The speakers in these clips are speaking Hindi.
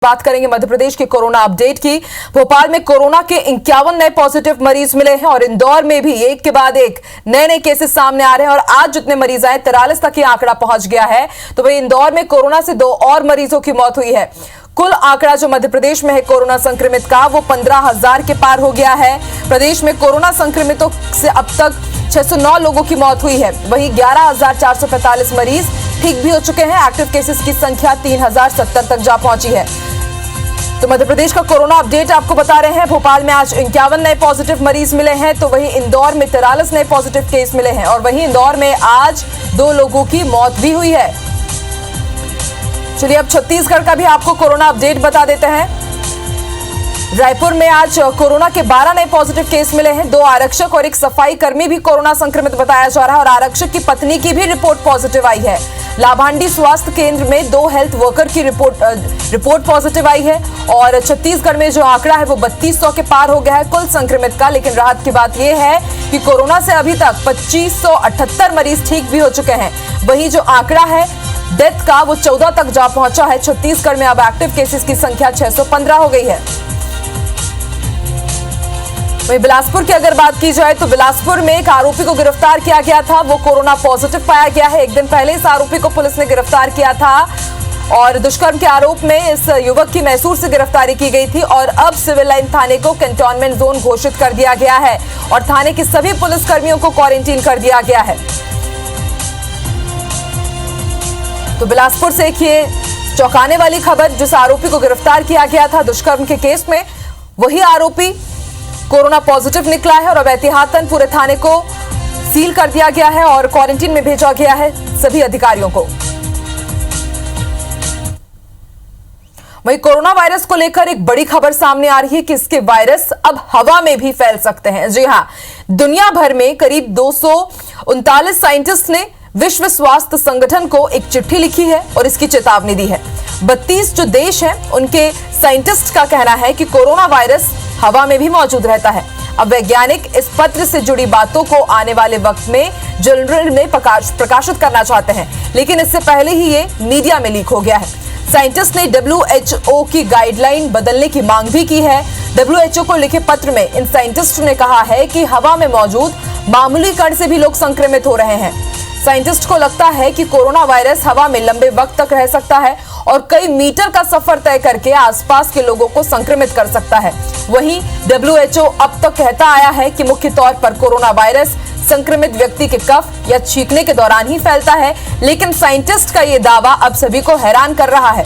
बात करेंगे मध्य प्रदेश के कोरोना अपडेट की। भोपाल में कोरोना के 51 नए पॉजिटिव मरीज मिले हैं और इंदौर में भी एक के बाद एक नए केसेस सामने आ रहे हैं और आज जितने मरीज आए 43 तक ये आंकड़ा पहुंच गया है। तो वही इंदौर में कोरोना से 2 और मरीजों की मौत हुई है। कुल आंकड़ा जो मध्य प्रदेश में है कोरोना संक्रमित का वो 15,000 के पार हो गया है। प्रदेश में कोरोना संक्रमितों से अब तक 609 लोगों की मौत हुई है। वहीं 11,445 मरीज ठीक भी हो चुके हैं। एक्टिव केसेस की संख्या 3,070 तक जा पहुंची है। तो मध्य प्रदेश का कोरोना अपडेट आपको बता रहे हैं। भोपाल में आज 51 नए पॉजिटिव मरीज मिले हैं, तो वहीं इंदौर में 43 नए पॉजिटिव केस मिले हैं और वहीं इंदौर में आज 2 लोगों की मौत भी हुई है। चलिए अब छत्तीसगढ़ का भी आपको कोरोना अपडेट बता देते हैं। रायपुर में आज कोरोना के 12 नए पॉजिटिव केस मिले हैं। 2 आरक्षक और एक सफाई कर्मी भी कोरोना संक्रमित बताया जा रहा है और आरक्षक की पत्नी की भी रिपोर्ट पॉजिटिव आई है। लाभांडी स्वास्थ्य केंद्र में 2 हेल्थ वर्कर की रिपोर्ट पॉजिटिव आई है और छत्तीसगढ़ में जो आंकड़ा है वो 3200 के पार हो गया है कुल संक्रमित का। लेकिन राहत की बात यह है कि कोरोना से अभी तक 2578 मरीज ठीक भी हो चुके हैं। वहीं जो आंकड़ा है डेथ का वो 14 तक जा पहुंचा है। छत्तीसगढ़ में अब एक्टिव केसेस की संख्या 615 हो गई है। वहीं बिलासपुर की अगर बात की जाए तो बिलासपुर में एक आरोपी को गिरफ्तार किया गया था, वो कोरोना पॉजिटिव पाया गया है। एक दिन पहले इस आरोपी को पुलिस ने गिरफ्तार किया था और दुष्कर्म के आरोप में इस युवक की मैसूर से गिरफ्तारी की गई थी और अब सिविल लाइन थाने को कंटेनमेंट जोन घोषित कर दिया गया है और थाने के सभी पुलिसकर्मियों को क्वारंटीन कर दिया गया है। तो बिलासपुर से एक ये चौंकाने वाली खबर, जिस आरोपी को गिरफ्तार किया गया था दुष्कर्म के केस में, वही आरोपी कोरोना पॉजिटिव निकला है और अब एहतियातन पूरे थाने को सील कर दिया गया है और क्वारंटीन में भेजा गया है सभी अधिकारियों को। वहीं कोरोना वायरस को लेकर एक बड़ी खबर सामने आ रही है कि इसके वायरस अब हवा में भी फैल सकते हैं। जी हां, दुनिया भर में करीब 239 साइंटिस्ट ने विश्व स्वास्थ्य संगठन को एक चिट्ठी लिखी है और इसकी चेतावनी दी है। 32 जो देश हैं उनके साइंटिस्ट का कहना है कि कोरोना वायरस हवा में भी मौजूद रहता है। अब वैज्ञानिक इस पत्र से जुड़ी बातों को आने वाले वक्त में जर्नल में प्रकाशित करना चाहते हैं, लेकिन इससे पहले ही ये मीडिया में लीक हो गया है। साइंटिस्ट ने WHO की गाइडलाइन बदलने की मांग भी की है। WHO को लिखे पत्र में इन साइंटिस्ट ने कहा है कि हवा में मौजूद मामूली कण से भी लोग संक्रमित हो रहे हैं। साइंटिस्ट को लगता है कि कोरोना वायरस हवा में लंबे वक्त तक रह सकता है और कई मीटर का सफर तय करके आसपास के लोगों को संक्रमित कर सकता है। वहीं WHO अब तक कहता आया है कि मुख्य तौर पर कोरोना वायरस संक्रमित व्यक्ति के कफ या छींकने के दौरान ही फैलता है, लेकिन साइंटिस्ट का यह दावा अब सभी को हैरान कर रहा है।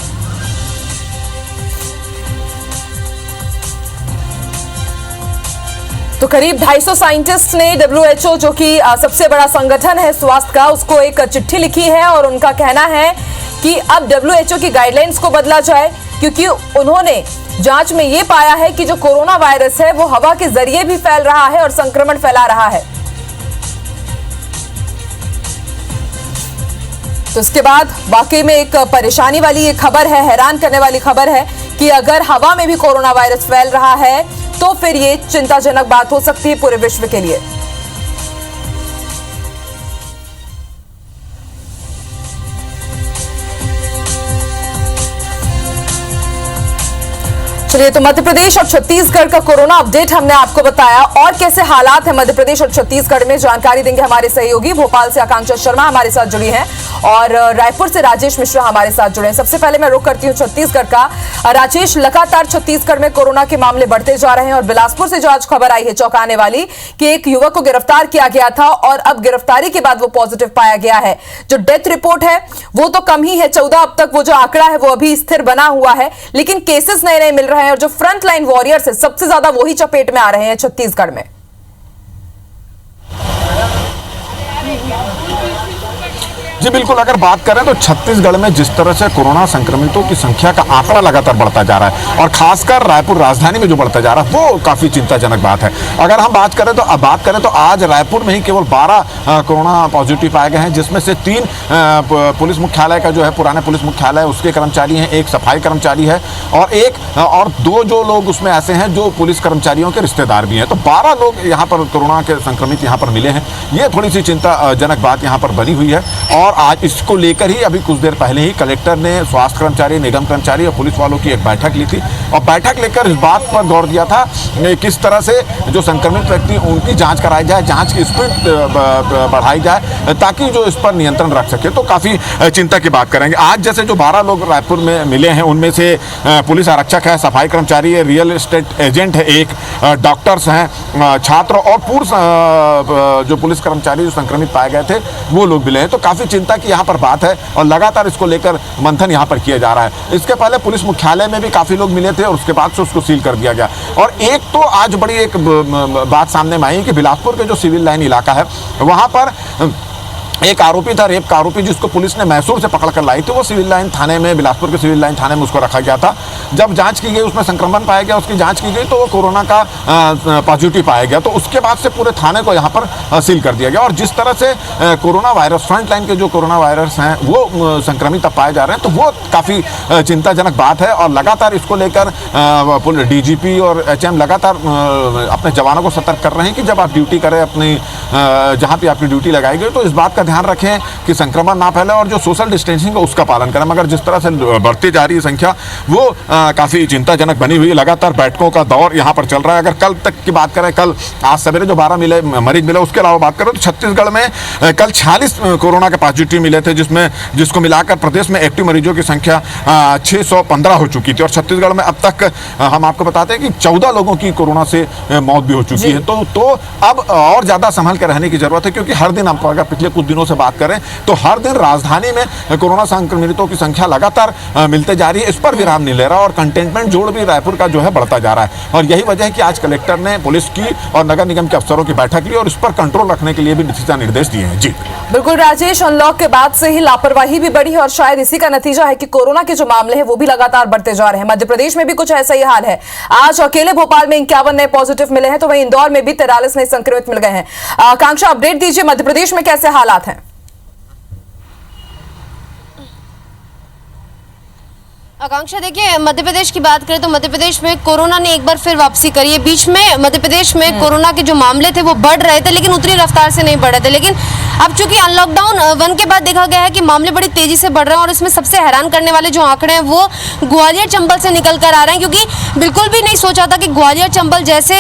तो करीब 250 साइंटिस्ट ने WHO जो कि सबसे बड़ा संगठन है स्वास्थ्य का, उसको एक चिट्ठी लिखी है और उनका कहना है कि अब WHO की गाइडलाइंस को बदला जाए, क्योंकि उन्होंने जांच में यह पाया है कि जो कोरोना वायरस है वो हवा के जरिए भी फैल रहा है और संक्रमण फैला रहा है। तो इसके बाद वाकई में एक परेशानी वाली ये खबर है, हैरान करने वाली खबर है कि अगर हवा में भी कोरोना वायरस फैल रहा है तो फिर ये चिंताजनक बात हो सकती है पूरे विश्व के लिए। चलिए, तो मध्य प्रदेश और छत्तीसगढ़ का कोरोना अपडेट हमने आपको बताया और कैसे हालात है मध्य प्रदेश और छत्तीसगढ़ में जानकारी देंगे हमारे सहयोगी। भोपाल से आकांक्षा शर्मा हमारे साथ जुड़ी हैं और रायपुर से राजेश मिश्रा हमारे साथ जुड़े हैं। सबसे पहले मैं रुख करती हूँ छत्तीसगढ़ का। राजेश, लगातार छत्तीसगढ़ में कोरोना के मामले बढ़ते जा रहे हैं और बिलासपुर से जो आज खबर आई है चौंकाने वाली कि एक युवक को गिरफ्तार किया गया था और अब गिरफ्तारी के बाद वो पॉजिटिव पाया गया है। जो डेथ रिपोर्ट है वो तो कम ही है, 14 अब तक वो जो आंकड़ा है वो अभी स्थिर बना हुआ है, लेकिन केसेस नए नए मिल रहे हैं और जो फ्रंट लाइन वॉरियर्स है सबसे ज्यादा वही चपेट में आ रहे हैं छत्तीसगढ़ में। जी बिल्कुल, अगर बात करें तो छत्तीसगढ़ में जिस तरह से कोरोना संक्रमितों की संख्या का आंकड़ा लगातार बढ़ता जा रहा है और खासकर रायपुर राजधानी में जो बढ़ता जा रहा है वो काफ़ी चिंताजनक बात है। अगर हम बात करें तो आज रायपुर में ही केवल 12 कोरोना पॉजिटिव पाए गए हैं, जिसमें से 3 पुलिस मुख्यालय का जो है पुराने पुलिस मुख्यालय उसके कर्मचारी हैं, 1 सफाई कर्मचारी है और 2 जो लोग उसमें ऐसे हैं जो पुलिस कर्मचारियों के रिश्तेदार भी हैं। तो 12 लोग यहाँ पर कोरोना के संक्रमित यहाँ पर मिले हैं। ये थोड़ी सी चिंताजनक बात यहाँ पर बनी हुई है। और आज इसको लेकर ही अभी कुछ देर पहले ही कलेक्टर ने स्वास्थ्य कर्मचारी, निगम कर्मचारी और पुलिस वालों की एक बैठक ली थी और बैठक लेकर इस बात पर गौर दिया था किस तरह से जो संक्रमित व्यक्ति उनकी जांच कराई जाए, जांच की स्पीड बढ़ाई जाए ताकि जो इस पर नियंत्रण रख सके। तो काफ़ी चिंता की बात करेंगे। आज जैसे जो 12 लोग रायपुर में मिले हैं उनमें से पुलिस आरक्षक है, सफाई कर्मचारी है, रियल एस्टेट एजेंट है, एक डॉक्टर्स हैं, छात्र और पूर्व जो पुलिस कर्मचारी जो संक्रमित पाए गए थे वो लोग मिले हैं। तो काफ़ी चिंता की यहाँ पर बात है और लगातार इसको लेकर मंथन यहाँ पर किया जा रहा है। इसके पहले पुलिस मुख्यालय में भी काफ़ी लोग मिले थे और उसके बाद से उसको सील कर दिया गया। और एक तो आज बड़ी एक बात सामने में आई कि बिलासपुर के जो सिविल लाइन इलाका है वहाँ पर एक आरोपी था, रेप का आरोपी, जिसको पुलिस ने मैसूर से पकड़ कर लाई थी। वो सिविल लाइन थाने में, बिलासपुर के सिविल लाइन थाने में उसको रखा गया था। जब जांच की गई उसमें संक्रमण पाया गया, उसकी जांच की गई तो वो कोरोना का पॉजिटिव पाया गया। तो उसके बाद से पूरे थाने को यहाँ पर सील कर दिया गया। और जिस तरह से कोरोना वायरस, फ्रंट लाइन के जो कोरोना वायरस हैं वो संक्रमित अब पाए जा रहे हैं, तो वो काफ़ी चिंताजनक बात है। और लगातार इसको लेकर DGP और HM लगातार अपने जवानों को सतर्क कर रहे हैं कि जब आप ड्यूटी करें अपनी जहाँ पर आपकी ड्यूटी लगाई गई तो इस बात का ध्यान रखें कि संक्रमण ना फैले और जो सोशल डिस्टेंसिंग है उसका पालन करें। मगर जिस तरह से बढ़ती जा रही है संख्या वो काफ़ी चिंताजनक बनी हुई है। लगातार बैठकों का दौर यहाँ पर चल रहा है। अगर कल तक की बात करें, कल आज सवेरे जो 12 मरीज मिले उसके अलावा बात करें तो छत्तीसगढ़ में कल 46 कोरोना के पॉजिटिव मिले थे, जिसको मिलाकर प्रदेश में एक्टिव मरीजों की संख्या 615 हो चुकी थी। और छत्तीसगढ़ में अब तक हम आपको बताते हैं कि 14 लोगों की कोरोना से मौत भी हो चुकी है। तो अब और ज़्यादा संभल कर रहने की जरूरत है, क्योंकि हर दिन आप अगर पिछले कुछ दिनों से बात करें तो हर दिन राजधानी में कोरोना संक्रमितों की संख्या लगातार मिलते जा रही है। इस पर विराम नहीं ले रहा और कंटेनमेंट जोन भी रायपुर का जो है बढ़ता जा रहा है। और यही वजह है कि आज कलेक्टर ने पुलिस की और नगर निगम के अफसरों की बैठक ली और इस पर कंट्रोल रखने के लिए भी दिशा निर्देश दिए हैं। जी बिल्कुल राजेश, अनलॉक के बाद से ही लापरवाही भी बढ़ी है और शायद इसी का नतीजा है कि कोरोना के जो मामले हैं वो भी लगातार बढ़ते जा रहे हैं। मध्य प्रदेश में भी कुछ ऐसा ही हाल है। आज अकेले भोपाल में 51 नए पॉजिटिव मिले हैं, तो वहीं इंदौर में भी 43 नए संक्रमित मिल गए हैं। आकांक्षा, अपडेट दीजिए, मध्य प्रदेश में कैसे हालात हैं? आकांक्षा, देखिए मध्य प्रदेश की बात करें तो मध्य प्रदेश में कोरोना ने एक बार फिर वापसी करी है। बीच में मध्य प्रदेश में कोरोना के जो मामले थे वो बढ़ रहे थे, लेकिन उतनी रफ्तार से नहीं बढ़ रहे थे। लेकिन अब चूंकि अनलॉकडाउन 1 के बाद देखा गया है कि मामले बड़ी तेजी से बढ़ रहे हैं और इसमें सबसे हैरान करने वाले जो आंकड़े हैं वो ग्वालियर चंबल से निकल कर आ रहे हैं, क्योंकि बिल्कुल भी नहीं सोचा था कि ग्वालियर चंबल जैसे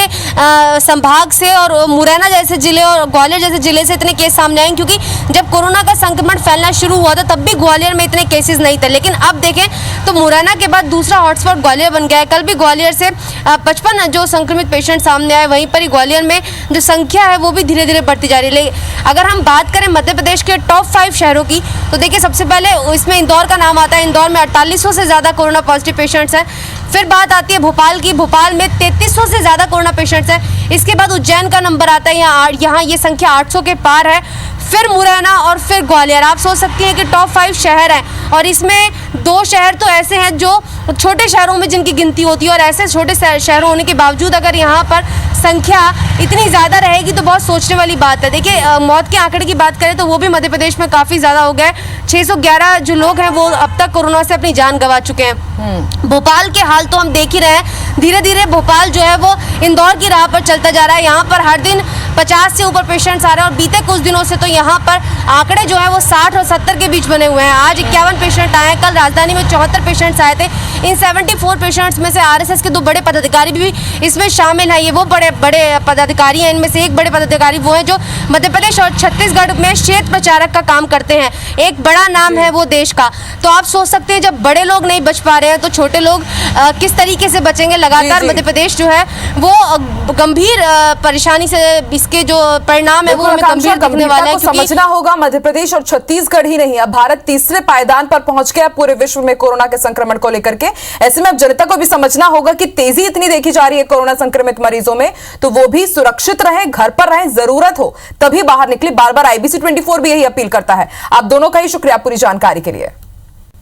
संभाग से और मुरैना जैसे जिले और ग्वालियर जैसे जिले से इतने केस सामने आएंगे। क्योंकि जब कोरोना का संक्रमण फैलना शुरू हुआ था तब भी ग्वालियर में इतने केसेस नहीं थे, लेकिन अब देखें तो मुरैना के बाद दूसरा हॉटस्पॉट ग्वालियर बन गया है। कल भी ग्वालियर से 55 जो संक्रमित पेशेंट सामने आए, वहीं पर ही ग्वालियर में जो संख्या है वो भी धीरे धीरे बढ़ती जा रही है। अगर हम बात करें मध्य प्रदेश के टॉप 5 शहरों की तो देखिए सबसे पहले इसमें इंदौर का नाम आता है। इंदौर में 4800 से ज़्यादा कोरोना पॉजिटिव पेशेंट्स हैं। फिर बात आती है भोपाल की, भोपाल में 3300 से ज़्यादा कोरोना पेशेंट्स हैं। इसके बाद उज्जैन का नंबर आता है, यहाँ ये संख्या 800 के पार है। फिर मुरैना और फिर ग्वालियर। आप सोच सकती हैं कि टॉप 5 शहर हैं और इसमें 2 शहर तो ऐसे हैं जो छोटे शहरों में जिनकी गिनती होती है, और ऐसे छोटे शहरों होने के बावजूद अगर यहाँ पर संख्या इतनी ज़्यादा रहेगी तो बहुत सोचने वाली बात है। देखिए मौत के आंकड़े की बात करें तो वो भी मध्य प्रदेश में काफ़ी ज़्यादा हो गए। 611 जो लोग हैं वो अब तक कोरोना से अपनी जान गंवा चुके हैं। भोपाल के हाल तो हम देख ही रहे हैं, धीरे धीरे भोपाल जो है वो इंदौर की राह पर चलता जा रहा है। यहाँ पर हर दिन 50 से ऊपर पेशेंट्स आ रहे हैं और बीते कुछ दिनों से तो यहाँ पर आंकड़े जो है वो 60 और 70 के बीच बने हुए हैं। आज 51 पेशेंट आए हैं, कल राजधानी में 74 पेशेंट्स आए थे। इन 74 पेशेंट्स में से RSS के 2 बड़े पदाधिकारी भी इसमें शामिल हैं। ये वो बड़े पदाधिकारी हैं, इनमें से एक बड़े पदाधिकारी वो हैं जो मध्य प्रदेश और छत्तीसगढ़ में क्षेत्र प्रचारक का काम करते हैं। एक बड़ा नाम है वो देश का। तो आप सोच सकते हैं जब बड़े लोग नहीं बच पा रहे हैं तो छोटे लोग किस तरीके से बचेंगे। लगातार मध्य प्रदेश जो है वो गंभीर परेशानी से इसके जो परिणाम है वो हमें गंभीर दिखने वाले हैं। समझना होगा मध्य प्रदेश और छत्तीसगढ़ ही नहीं, अब भारत तीसरे पायदान पर पहुंच गया पूरे विश्व में कोरोना के संक्रमण को लेकर के। ऐसे में अब जनता को भी समझना होगा कि तेजी इतनी देखी जा रही है कोरोना संक्रमित मरीजों में, तो वो भी सुरक्षित रहें, घर पर रहें, जरूरत हो तभी बाहर निकले। बार बार IBC 24 भी यही अपील करता है। आप दोनों का ही शुक्रिया पूरी जानकारी के लिए।